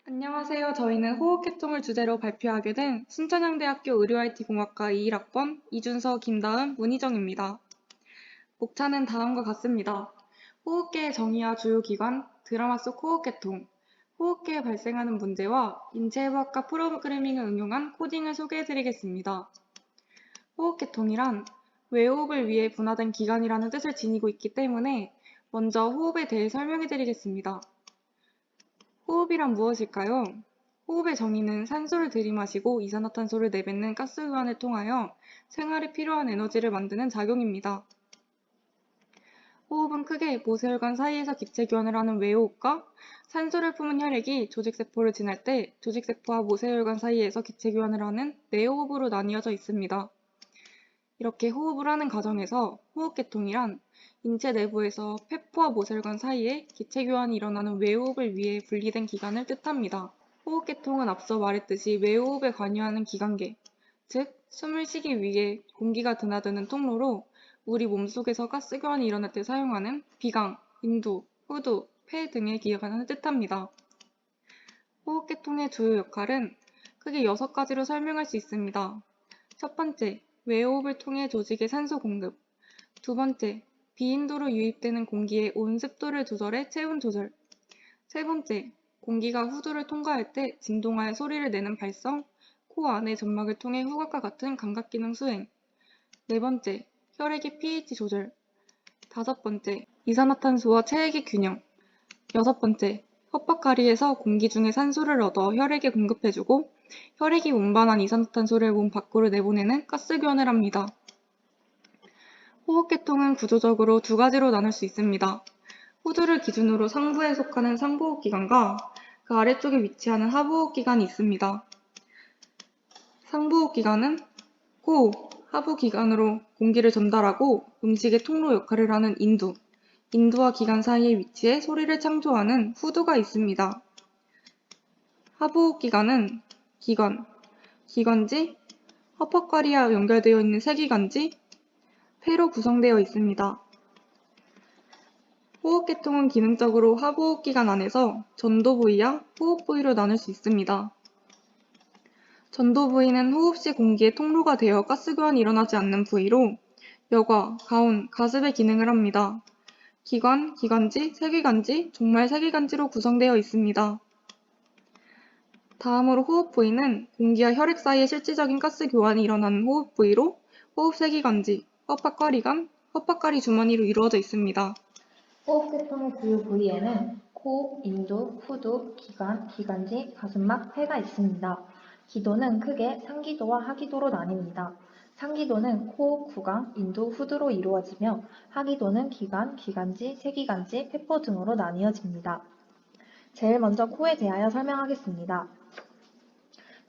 안녕하세요. 저희는 호흡계통을 주제로 발표하게 된 순천향대학교 의료-IT공학과 21학번 이준서, 김다은, 문희정입니다. 목차는 다음과 같습니다. 호흡계의 정의와 주요 기관, 드라마 속 호흡계통, 호흡계에 발생하는 문제와 인체해부학과 프로그래밍을 응용한 코딩을 소개해드리겠습니다. 호흡계통이란 외호흡을 위해 분화된 기관이라는 뜻을 지니고 있기 때문에 먼저 호흡에 대해 설명해드리겠습니다. 호흡이란 무엇일까요? 호흡의 정의는 산소를 들이마시고 이산화탄소를 내뱉는 가스교환을 통하여 생활에 필요한 에너지를 만드는 작용입니다. 호흡은 크게 모세혈관 사이에서 기체교환을 하는 외호흡과 산소를 품은 혈액이 조직세포를 지날 때 조직세포와 모세혈관 사이에서 기체교환을 하는 내호흡으로 나뉘어져 있습니다. 이렇게 호흡을 하는 과정에서 호흡계통이란 인체 내부에서 폐포와 모세혈관 사이에 기체교환이 일어나는 외호흡을 위해 분리된 기관을 뜻합니다. 호흡계통은 앞서 말했듯이 외호흡에 관여하는 기관계, 즉 숨을 쉬기 위해 공기가 드나드는 통로로 우리 몸속에서 가스교환이 일어날 때 사용하는 비강, 인두, 후두, 폐 등의 기관을 뜻합니다. 호흡계통의 주요 역할은 크게 6가지로 설명할 수 있습니다. 첫 번째, 외호흡을 통해 조직에 산소 공급. 두 번째, 비인도로 유입되는 공기의 온습도를 조절해 체온 조절. 세 번째, 공기가 후두를 통과할 때 진동하여 소리를 내는 발성, 코 안의 점막을 통해 후각과 같은 감각기능 수행. 네 번째, 혈액의 pH 조절. 다섯 번째, 이산화탄소와 체액의 균형. 여섯 번째, 헛박가리에서 공기 중에 산소를 얻어 혈액에 공급해주고 혈액이 운반한 이산화탄소를 몸 밖으로 내보내는 가스교환을 합니다. 호흡계통은 구조적으로 2가지로 나눌 수 있습니다. 후두를 기준으로 상부에 속하는 상부호흡기관과 그 아래쪽에 위치하는 하부호흡기관이 있습니다. 상부호흡기관은 코, 하부기관으로 공기를 전달하고 음식의 통로 역할을 하는 인두, 인두와 기관 사이에 위치해 소리를 창조하는 후두가 있습니다. 하부호흡기관은 기관, 기관지, 헛박가리와 연결되어 있는 세기관지, 폐로 구성되어 있습니다. 호흡계통은 기능적으로 하부호흡기관 안에서 전도 부위와 호흡 부위로 나눌 수 있습니다. 전도 부위는 호흡 시 공기의 통로가 되어 가스교환이 일어나지 않는 부위로 여과, 가운, 가습의 기능을 합니다. 기관, 기관지, 세기관지, 종말 세기관지로 구성되어 있습니다. 다음으로 호흡 부위는 공기와 혈액 사이에 실질적인 가스 교환이 일어나는 호흡 부위로 호흡 세기관지, 헛박가리관, 헛박가리 주머니로 이루어져 있습니다. 호흡계통의 주요 부위에는 코, 인두, 후두, 기관, 기관지, 가슴막, 폐가 있습니다. 기도는 크게 상기도와 하기도로 나뉩니다. 상기도는 코, 구강, 인두, 후두로 이루어지며 하기도는 기관, 기관지, 세기관지, 폐포 등으로 나뉘어집니다. 제일 먼저 코에 대하여 설명하겠습니다.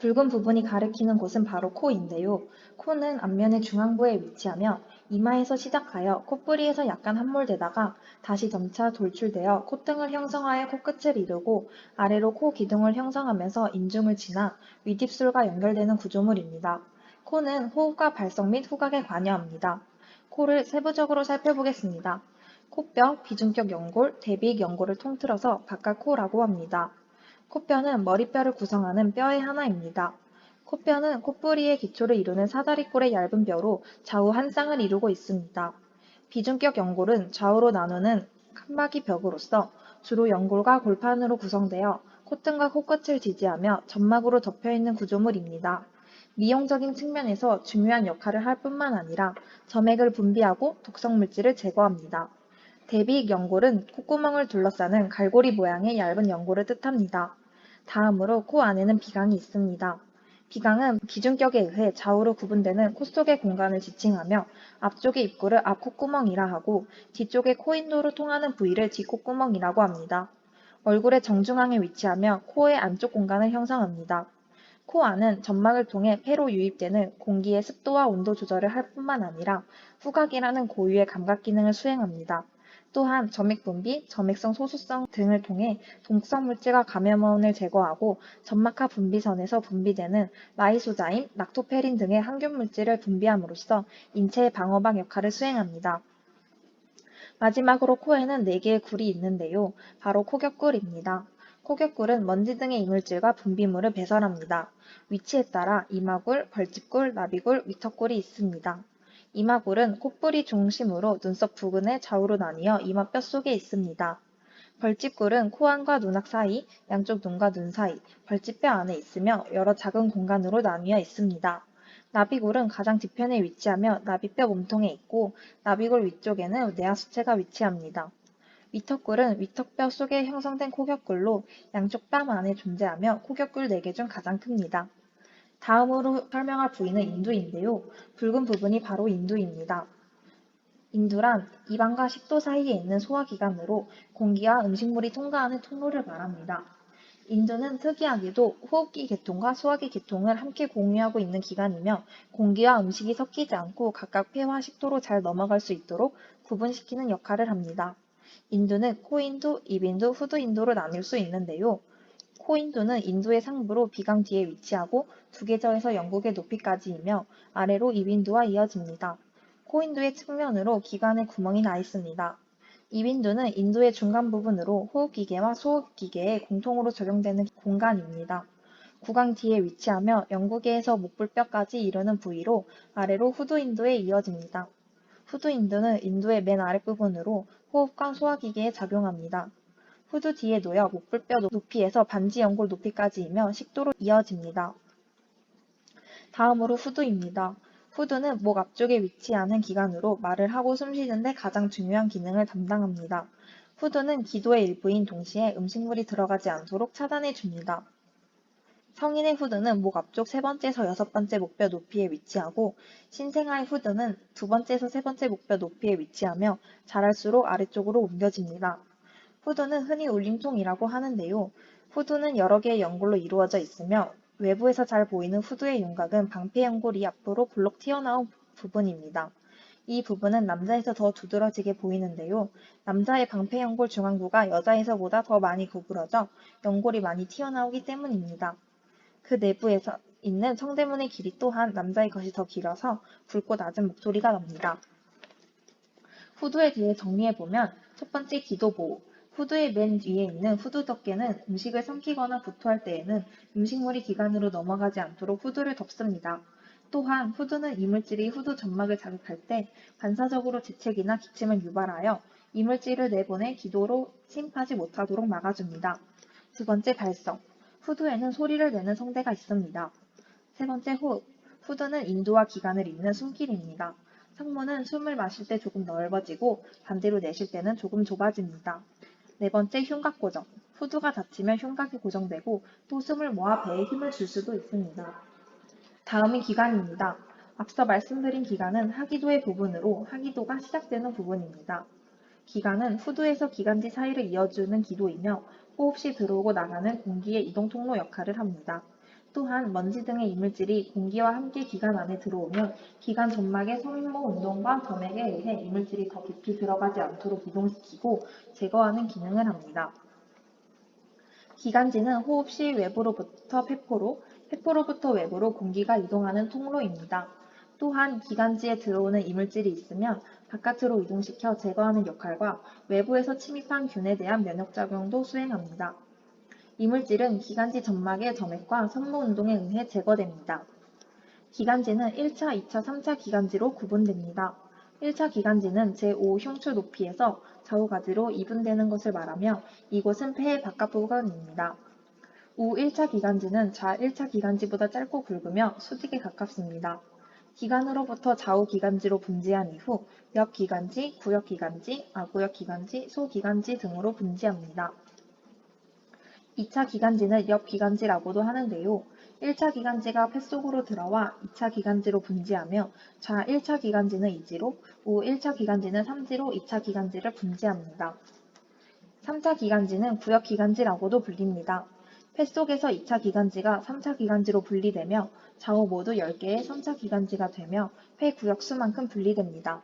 붉은 부분이 가리키는 곳은 바로 코인데요. 코는 앞면의 중앙부에 위치하며 이마에서 시작하여 콧부리에서 약간 함몰되다가 다시 점차 돌출되어 콧등을 형성하여 코끝을 이루고 아래로 코 기둥을 형성하면서 인중을 지나 윗입술과 연결되는 구조물입니다. 코는 호흡과 발성 및 후각에 관여합니다. 코를 세부적으로 살펴보겠습니다. 코뼈, 비중격 연골, 대비익 연골을 통틀어서 바깥코라고 합니다. 코뼈는 머리뼈를 구성하는 뼈의 하나입니다. 코뼈는 콧부리의 기초를 이루는 사다리꼴의 얇은 뼈로 좌우 한 쌍을 이루고 있습니다. 비중격 연골은 좌우로 나누는 칸막이 벽으로서 주로 연골과 골판으로 구성되어 콧등과 코끝을 지지하며 점막으로 덮여있는 구조물입니다. 미용적인 측면에서 중요한 역할을 할 뿐만 아니라 점액을 분비하고 독성 물질을 제거합니다. 대비익 연골은 콧구멍을 둘러싸는 갈고리 모양의 얇은 연골을 뜻합니다. 다음으로 코 안에는 비강이 있습니다. 비강은 기준격에 의해 좌우로 구분되는 코 속의 공간을 지칭하며 앞쪽의 입구를 앞콧구멍이라 하고 뒤쪽의 코인도로 통하는 부위를 뒷콧구멍이라고 합니다. 얼굴의 정중앙에 위치하며 코의 안쪽 공간을 형성합니다. 코 안은 점막을 통해 폐로 유입되는 공기의 습도와 온도 조절을 할 뿐만 아니라 후각이라는 고유의 감각 기능을 수행합니다. 또한 점액 분비, 점액성 소수성 등을 통해 독성 물질과 감염원을 제거하고 점막하 분비선에서 분비되는 라이소자임, 락토페린 등의 항균 물질을 분비함으로써 인체의 방어막 역할을 수행합니다. 마지막으로 코에는 4개의 굴이 있는데요. 바로 코격굴입니다. 코격꿀은 먼지 등의 이물질과 분비물을 배설합니다. 위치에 따라 이마굴, 벌집굴, 나비굴, 위턱굴이 있습니다. 이마굴은 콧볼이 중심으로 눈썹 부근에 좌우로 나뉘어 이마 뼈 속에 있습니다. 벌집굴은 코 안과 눈앞 사이, 양쪽 눈과 눈 사이, 벌집뼈 안에 있으며 여러 작은 공간으로 나뉘어 있습니다. 나비굴은 가장 뒤편에 위치하며 나비뼈 몸통에 있고 나비굴 위쪽에는 뇌하수체가 위치합니다. 위턱굴은 위턱뼈 속에 형성된 코격굴로 양쪽 뺨 안에 존재하며 코격굴 4개 중 가장 큽니다. 다음으로 설명할 부위는 인두인데요. 붉은 부분이 바로 인두입니다. 인두란 입안과 식도 사이에 있는 소화기관으로 공기와 음식물이 통과하는 통로를 말합니다. 인두는 특이하게도 호흡기 계통과 소화기 계통을 함께 공유하고 있는 기관이며 공기와 음식이 섞이지 않고 각각 폐와 식도로 잘 넘어갈 수 있도록 구분시키는 역할을 합니다. 인두는 코인두, 입인두, 후두인두로 나뉠 수 있는데요. 코인두는 인두의 상부로 비강 뒤에 위치하고 2개저에서 영국의 높이까지이며 아래로 입인두와 이어집니다. 코인두의 측면으로 기관에 구멍이 나 있습니다. 입인두는 인두의 중간 부분으로 호흡기계와 소호흡기계에 공통으로 적용되는 공간입니다. 구강 뒤에 위치하며 영구계에서 목불뼈까지 이르는 부위로 아래로 후두인두에 이어집니다. 후두인두는 인두의 맨 아랫부분으로 호흡과 소화기계에 작용합니다. 후두 뒤에 놓여 목불뼈 높이에서 반지 연골 높이까지이며 식도로 이어집니다. 다음으로 후두입니다. 후두는 목 앞쪽에 위치하는 기관으로 말을 하고 숨쉬는 데 가장 중요한 기능을 담당합니다. 후두는 기도의 일부인 동시에 음식물이 들어가지 않도록 차단해 줍니다. 성인의 후두는 목 앞쪽 3번째에서 6번째 목뼈 높이에 위치하고 신생아의 후두는 2번째에서 3번째 목뼈 높이에 위치하며 자랄수록 아래쪽으로 옮겨집니다. 후두는 흔히 울림통이라고 하는데요. 후두는 여러 개의 연골로 이루어져 있으며 외부에서 잘 보이는 후두의 윤곽은 방패연골이 앞으로 볼록 튀어나온 부분입니다. 이 부분은 남자에서 더 두드러지게 보이는데요. 남자의 방패연골 중앙부가 여자에서보다 더 많이 구부러져 연골이 많이 튀어나오기 때문입니다. 그 내부에서 있는 성대문의 길이 또한 남자의 것이 더 길어서 굵고 낮은 목소리가 납니다. 후두에 대해 정리해보면 첫 번째 기도보호. 후두의 맨 위에 있는 후두 덮개는 음식을 삼키거나 구토할 때에는 음식물이 기관으로 넘어가지 않도록 후두를 덮습니다. 또한 후두는 이물질이 후두 점막을 자극할 때 반사적으로 재채기나 기침을 유발하여 이물질을 내보내 기도로 침입하지 못하도록 막아줍니다. 두 번째 발성. 후두에는 소리를 내는 성대가 있습니다. 세 번째 호흡. 후두는 인두와 기관을 잇는 숨길입니다. 상문은 숨을 마실 때 조금 넓어지고 반대로 내쉴 때는 조금 좁아집니다. 네 번째 흉곽 고정. 후두가 닫히면 흉곽이 고정되고 또 숨을 모아 배에 힘을 줄 수도 있습니다. 다음이 기관입니다. 앞서 말씀드린 기관은 하기도의 부분으로 하기도가 시작되는 부분입니다. 기관은 후두에서 기관지 사이를 이어주는 기도이며 호흡 시 들어오고 나가는 공기의 이동 통로 역할을 합니다. 또한 먼지 등의 이물질이 공기와 함께 기관 안에 들어오면 기관 점막의 성모 운동과 점액에 의해 이물질이 더 깊이 들어가지 않도록 이동시키고 제거하는 기능을 합니다. 기관지는 호흡 시 외부로부터 폐포로, 폐포로부터 외부로 공기가 이동하는 통로입니다. 또한 기관지에 들어오는 이물질이 있으면 바깥으로 이동시켜 제거하는 역할과 외부에서 침입한 균에 대한 면역작용도 수행합니다. 이물질은 기관지 점막의 점액과 성모 운동에 의해 제거됩니다. 기관지는 1차, 2차, 3차 기관지로 구분됩니다. 1차 기관지는 제5흉추 높이에서 좌우가지로 이분되는 것을 말하며 이곳은 폐의 바깥 부분입니다. 우 1차 기관지는 좌 1차 기관지보다 짧고 굵으며 수직에 가깝습니다. 기관으로부터 좌우 기관지로 분지한 이후 옆 기관지, 구역 기관지, 아구역 기관지, 소기관지 등으로 분지합니다. 2차 기관지는 옆 기관지라고도 하는데요. 1차 기관지가 폐 속으로 들어와 2차 기관지로 분지하며 좌 1차 기관지는 2지로, 우 1차 기관지는 3지로 2차 기관지를 분지합니다. 3차 기관지는 구역 기관지라고도 불립니다. 폐 속에서 2차 기관지가 3차 기관지로 분리되며 좌우 모두 10개의 3차 기관지가 되며 폐 구역 수만큼 분리됩니다.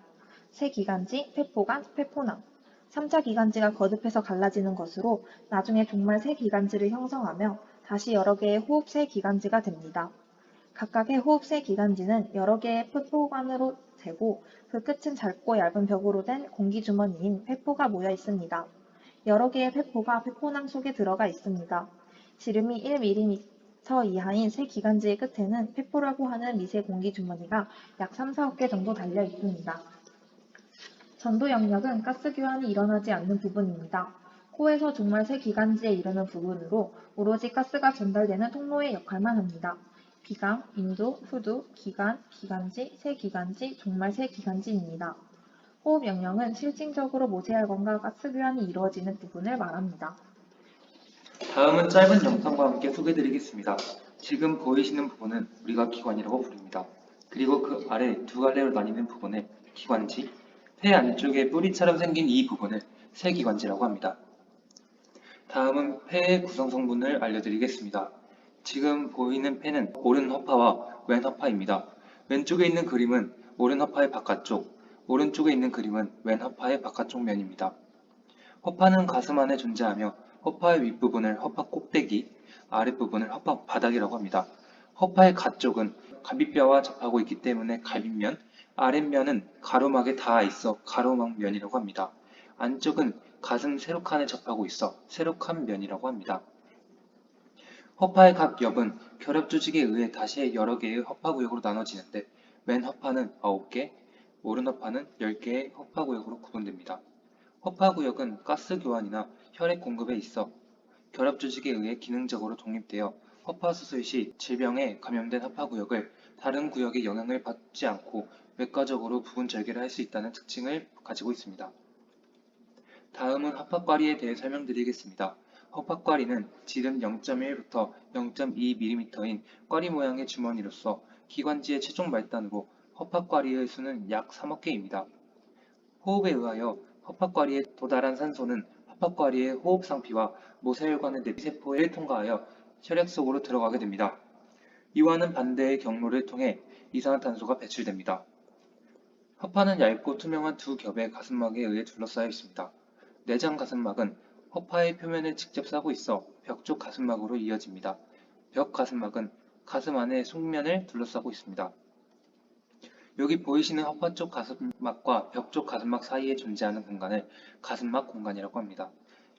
세 기관지, 폐포관, 폐포낭. 3차 기관지가 거듭해서 갈라지는 것으로 나중에 정말 새 기관지를 형성하며 다시 여러 개의 호흡 새 기관지가 됩니다. 각각의 호흡 새 기관지는 여러 개의 폐포관으로 되고 그 끝은 짧고 얇은 벽으로 된 공기주머니인 폐포가 모여 있습니다. 여러 개의 폐포가 폐포낭 속에 들어가 있습니다. 지름이 1mm 이하인 새 기관지의 끝에는 폐포라고 하는 미세 공기 주머니가 약 3, 4억 개 정도 달려 있습니다. 전도 영역은 가스 교환이 일어나지 않는 부분입니다. 코에서 정말 새 기관지에 이르는 부분으로 오로지 가스가 전달되는 통로의 역할만 합니다. 비강, 인두, 후두, 기관, 기관지, 새 기관지, 정말 새 기관지입니다. 호흡 영역은 실질적으로 모세혈관과 가스 교환이 이루어지는 부분을 말합니다. 다음은 짧은 영상과 함께 소개드리겠습니다. 지금 보이시는 부분은 우리가 기관이라고 부릅니다. 그리고 그 아래 두 갈래로 나뉘는 부분을 기관지, 폐 안쪽에 뿌리처럼 생긴 이 부분을 세기관지라고 합니다. 다음은 폐의 구성 성분을 알려드리겠습니다. 지금 보이는 폐는 오른 허파와 왼 허파입니다. 왼쪽에 있는 그림은 오른 허파의 바깥쪽, 오른쪽에 있는 그림은 왼 허파의 바깥쪽 면입니다. 허파는 가슴 안에 존재하며 허파의 윗부분을 허파 꼭대기, 아랫부분을 허파 바닥이라고 합니다. 허파의 가쪽은 갈비뼈와 접하고 있기 때문에 갈비면, 아랫면은 가로막에 닿아 있어 가로막면이라고 합니다. 안쪽은 가슴 세로칸에 접하고 있어 세로칸면이라고 합니다. 허파의 각 옆은 결합 조직에 의해 다시 여러 개의 허파 구역으로 나눠지는데 왼 허파는 9개, 오른 허파는 10개의 허파 구역으로 구분됩니다. 허파 구역은 가스 교환이나 혈액 공급에 있어 결합 조직에 의해 기능적으로 독립되어 허파 수술 시 질병에 감염된 허파 구역을 다른 구역의 영향을 받지 않고 외과적으로 부분 절개를 할 수 있다는 특징을 가지고 있습니다. 다음은 허파과리에 대해 설명드리겠습니다. 허파과리는 지름 0.1부터 0.2mm인 꽈리 모양의 주머니로서 기관지의 최종 말단으로 허파과리의 수는 약 3억 개입니다. 호흡에 의하여 허파과리에 도달한 산소는 허파과리의 호흡상피와 모세혈관의 내피세포를 통과하여 혈액 속으로 들어가게 됩니다. 이와는 반대의 경로를 통해 이산화탄소가 배출됩니다. 허파는 얇고 투명한 두 겹의 가슴막에 의해 둘러싸여 있습니다. 내장 가슴막은 허파의 표면을 직접 싸고 있어 벽 쪽 가슴막으로 이어집니다. 벽 가슴막은 가슴 안의 속면을 둘러싸고 있습니다. 여기 보이시는 허파 쪽 가슴막과 벽 쪽 가슴막 사이에 존재하는 공간을 가슴막 공간이라고 합니다.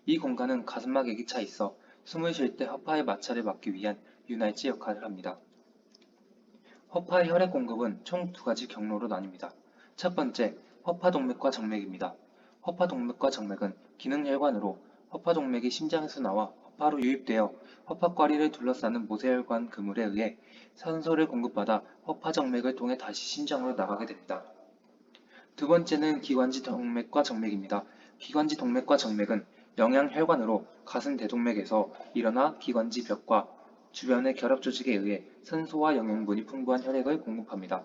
이 공간은 가슴막액이 차 있어 숨을 쉴 때 허파의 마찰을 막기 위한 윤활지 역할을 합니다. 허파의 혈액 공급은 총 두 가지 경로로 나뉩니다. 첫 번째, 허파동맥과 정맥입니다. 허파동맥과 정맥은 기능혈관으로 허파동맥이 심장에서 나와 허파로 유입되어 허파과리를 둘러싸는 모세혈관 그물에 의해 산소를 공급받아 허파정맥을 통해 다시 심장으로 나가게 됩니다. 두 번째는 기관지 동맥과 정맥입니다. 기관지 동맥과 정맥은 영양혈관으로 가슴 대동맥에서 일어나 기관지 벽과 주변의 결합 조직에 의해 산소와 영양분이 풍부한 혈액을 공급합니다.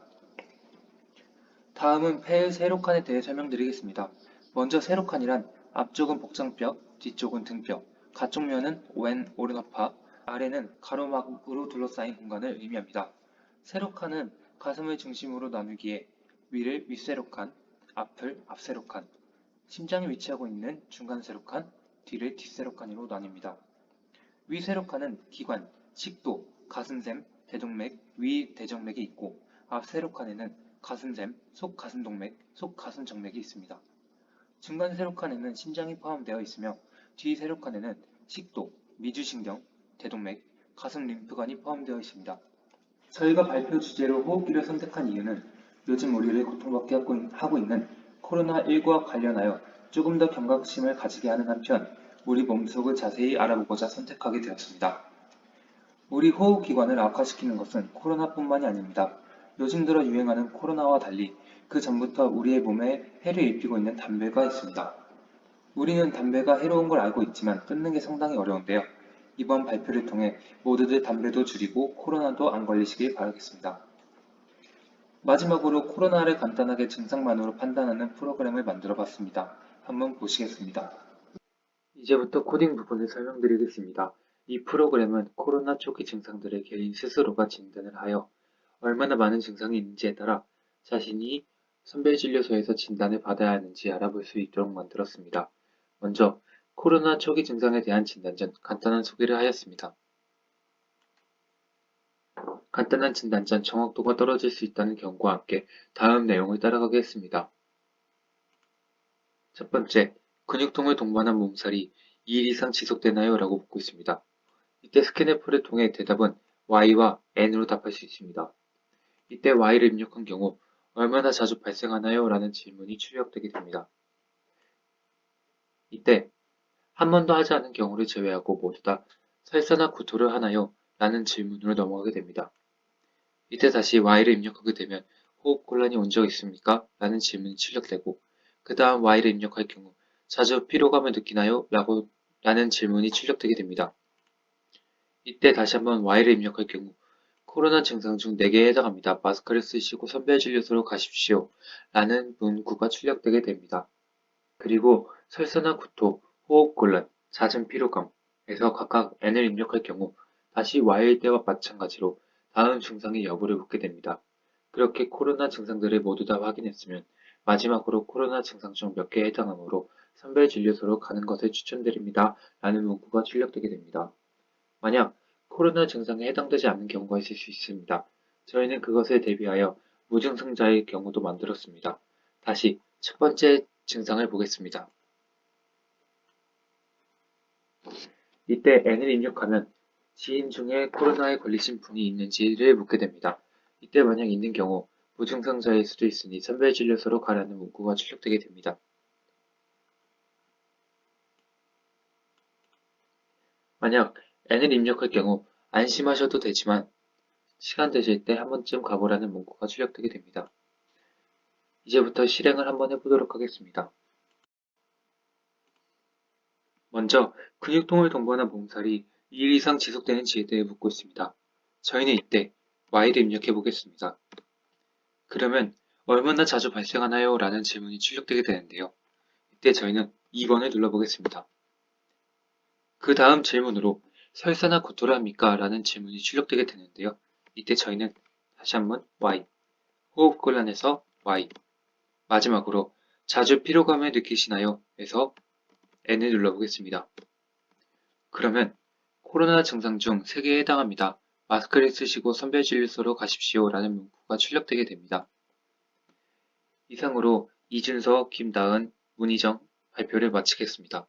다음은 폐의 세로칸에 대해 설명드리겠습니다. 먼저 세로칸이란 앞쪽은 복장뼈, 뒤쪽은 등뼈, 가쪽면은 오른 허파, 아래는 가로막으로 둘러싸인 공간을 의미합니다. 세로칸은 가슴을 중심으로 나누기에 위를 윗세로칸, 앞을 앞세로칸, 심장이 위치하고 있는 중간세로칸, 뒤를 뒷세로칸으로 나뉩니다. 위세로칸은 기관, 식도, 가슴샘, 대동맥, 위대정맥이 있고 앞세로칸에는 가슴샘, 속가슴동맥, 속가슴정맥이 있습니다. 중간 세로칸에는 심장이 포함되어 있으며 뒤 세로칸에는 식도, 미주신경, 대동맥, 가슴 림프관이 포함되어 있습니다. 저희가 발표 주제로 호흡기를 선택한 이유는 요즘 우리를 고통받게 하고 있는 코로나19와 관련하여 조금 더 경각심을 가지게 하는 한편 우리 몸속을 자세히 알아보고자 선택하게 되었습니다. 우리 호흡기관을 악화시키는 것은 코로나뿐만이 아닙니다. 요즘 들어 유행하는 코로나와 달리 그 전부터 우리의 몸에 해를 입히고 있는 담배가 있습니다. 우리는 담배가 해로운 걸 알고 있지만 끊는 게 상당히 어려운데요. 이번 발표를 통해 모두들 담배도 줄이고 코로나도 안 걸리시길 바라겠습니다. 마지막으로 코로나를 간단하게 증상만으로 판단하는 프로그램을 만들어 봤습니다. 한번 보시겠습니다. 이제부터 코딩 부분을 설명드리겠습니다. 이 프로그램은 코로나 초기 증상들을 개인 스스로가 진단을 하여 얼마나 많은 증상이 있는지에 따라 자신이 선별진료소에서 진단을 받아야 하는지 알아볼 수 있도록 만들었습니다. 먼저 코로나 초기 증상에 대한 진단 전 간단한 소개를 하였습니다. 간단한 진단 전 정확도가 떨어질 수 있다는 경고와 함께 다음 내용을 따라가겠습니다. 첫 번째, 근육통을 동반한 몸살이 2일 이상 지속되나요? 라고 묻고 있습니다. 이때 스캐너풀을 통해 대답은 Y와 N으로 답할 수 있습니다. 이때 Y를 입력한 경우 얼마나 자주 발생하나요? 라는 질문이 출력되게 됩니다. 이때 한 번도 하지 않은 경우를 제외하고 모두 다 설사나 구토를 하나요? 라는 질문으로 넘어가게 됩니다. 이때 다시 Y를 입력하게 되면 호흡곤란이 온 적 있습니까? 라는 질문이 출력되고 그 다음 Y를 입력할 경우 자주 피로감을 느끼나요? 라는 질문이 출력되게 됩니다. 이때 다시 한번 Y를 입력할 경우 코로나 증상 중 4개에 해당합니다. 마스크를 쓰시고 선별진료소로 가십시오. 라는 문구가 출력되게 됩니다. 그리고 설사나 구토, 호흡곤란, 잦은 피로감에서 각각 N을 입력할 경우 다시 Y일 때와 마찬가지로 다음 증상의 여부를 묻게 됩니다. 그렇게 코로나 증상들을 모두 다 확인했으면 마지막으로 코로나 증상 중 몇 개에 해당하므로 선별진료소로 가는 것을 추천드립니다. 라는 문구가 출력되게 됩니다. 만약 코로나 증상에 해당되지 않는 경우가 있을 수 있습니다. 저희는 그것에 대비하여 무증상자의 경우도 만들었습니다. 다시 첫 번째 증상을 보겠습니다. 이때 N을 입력하면 지인 중에 코로나에 걸리신 분이 있는지를 묻게 됩니다. 이때 만약 있는 경우 무증상자일 수도 있으니 선별진료소로 가라는 문구가 출력되게 됩니다. 만약 N을 입력할 경우 안심하셔도 되지만 시간 되실 때 한 번쯤 가보라는 문구가 출력되게 됩니다. 이제부터 실행을 한번 해보도록 하겠습니다. 먼저 근육통을 동반한 몸살이 2일 이상 지속되는지에 대해 묻고 있습니다. 저희는 이때 Y를 입력해 보겠습니다. 그러면 얼마나 자주 발생하나요? 라는 질문이 출력되게 되는데요. 이때 저희는 2번을 눌러보겠습니다. 그 다음 질문으로 설사나 구토를 합니까? 라는 질문이 출력되게 되는데요. 이때 저희는 다시 한번 Y, 호흡곤란에서 Y, 마지막으로 자주 피로감을 느끼시나요? 에서 N을 눌러보겠습니다. 그러면 코로나 증상 중 3개에 해당합니다. 마스크를 쓰시고 선별진료소로 가십시오. 라는 문구가 출력되게 됩니다. 이상으로 이준서, 김다은, 문희정 발표를 마치겠습니다.